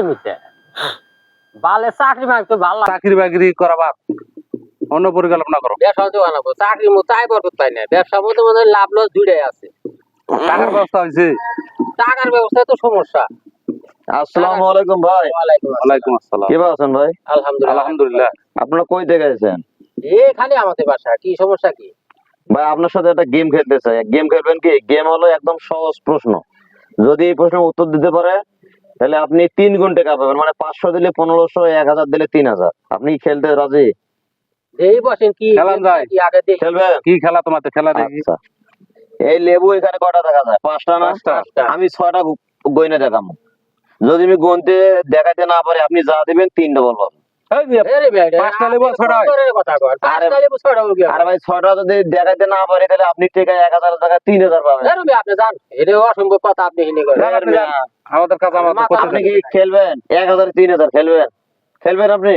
মিটে বালে চাকরি মাগতে ভালো লাগে। চাকরি বাকরি করা বাদ, অন্য পরিকল্পনা করো। ব্যবসা তো বানাবো, চাকরির মতো আয় বরকত পাই না। ব্যবসার মধ্যে মধ্যে লাভ লস দুইটাই আছে। টাকার ব্যবস্থা হয়েছে। টাকার ব্যবস্থা তো সমস্যা। আসসালামু আলাইকুম ভাই। ওয়ালাইকুম আসসালাম। কি আছেন ভাই? আলহামদুলিল্লাহ। আলহামদুলিল্লাহ। আপনারা কই থেকে গেছেন? খালি আমাদের বাসা, কি সমস্যা কি? ভাই আপনার সাথে একটা গেম খেলতে চাই। গেম খেলবেন কি? গেম হলো একদম সহজ প্রশ্ন। যদি এই প্রশ্নের উত্তর দিতে পারে তাহলে আপনি 3 গুণ টাকা পাবেন। মানে 500 দিলে 1500, 1000 দিলে 3000। আপনি কি খেলতে রাজি? এই বসেন কি খেলান যায়। কি আগে দেখি। খেলবেন? কি খেলা তোমাদের? খেলা দেখি। আচ্ছা, এই লেবু এখানে কয়টা দেখা যায়? 5টা না? 5টা। আমি 6টা গইনা দেখাবো। যদি আমি গুনতে দেখাতে না পারি, আপনি যা দিবেন 3টা বলবো। এই মিয়া, আরে ভাই, 5টা লেবু আর 6টা হয়? কথা কর। 5টা লেবু 6টা হলো কি? আরে ভাই 6টা যদি দেখাতে না পারি তাহলে আপনি টাকা 1000 টাকা 3000 পাবেন। আরে ভাই, আপনি জান, এটা অসম্ভব কথা আপনি হিনি করেন। যান আপনি যান। আমাদের কাছে আমাদের করতে আপনি দেন। কি খেলবেন? 1000 3000 খেলবেন? খেলবেন আপনি?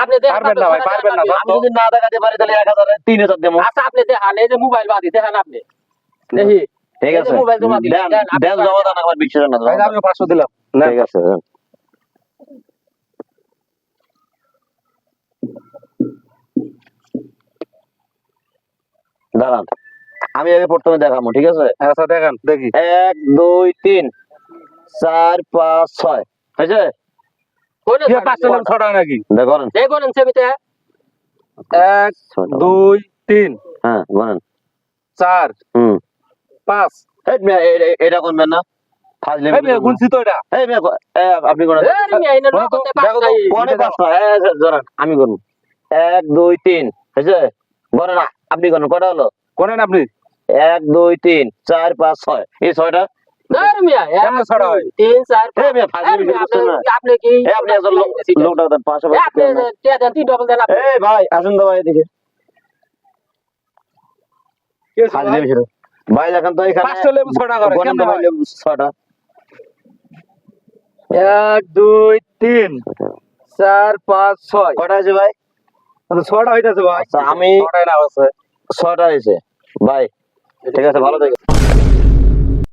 আপনি দেখেন, পারবেন না ভাই, পারবেন না। আমি যদি না দেখাতে পারি তাহলে 1000 3000 দেবো। আচ্ছা, আপনি দেখান, এই যে মোবাইল বাদি দেখেন আপনি দেখি। ঠিক এই যে আছে, মোবাইল জমা দিলেন, দেন দেন, আপনি দেন, জমা দেন, আমার বিশ্বাস না। ভাই, আমিও 500 দিলাম। নেন। ঠিক আছে, দেন। দাঁড়ান, আমি আগে প্রথমে দেখাবো, ঠিক আছে? আচ্ছা দেখান দেখি। 1 2 3 4 5 6 হয়েছে? কোনে কি 5টা লেবু 6টা হয় নাকি? দেখুন। দেখুন সেমিতে 1 2 3 হ্যাঁ, বলেন। 4 হুম 5। এই মিয়া, এটা কোনবেন না? ফাজলে এই মিয়া, গুনছি তো এটা। এই মিয়া, আপনি কোন? এই মিয়া, ইনা বলো তো, নগদে দেখো তো। পাঁচটাই। কোনে পাঁচটা? ধরেন আমি করবো। 1 2 3 হয়েছে? বলেন আপনি কোন? কটা হলো? কোনেন আপনি? 1 2 3 4 5 6। এই 6টা? এই মিয়া, কেমনে ছড়া হয়? 3 4 এই মিয়া, ফাজলে মিয়া, করছেন না? আপনি কি এই আপনি একজন লোকটা দেন, পাশে এই আপনি টিয়া দেন, 3 ডবল দেন আপনি। এই ভাই আসুন তো ভাই এদিকে। ফাজলে মিশে ভাই, দেখেন তো এখানে 5টা লেবু 6টা করে গণেন কেমনে তো ভাই হয়? লেবু 6টা। 1 2 3 4 5 6। কটা আছে ভাই? 6টা হইতাছে ভাই। আচ্ছা, আমি 6টাই লাভ আছে। 6টা হয়েছে ভাই। ঠিক আছে, ভালো থেকে।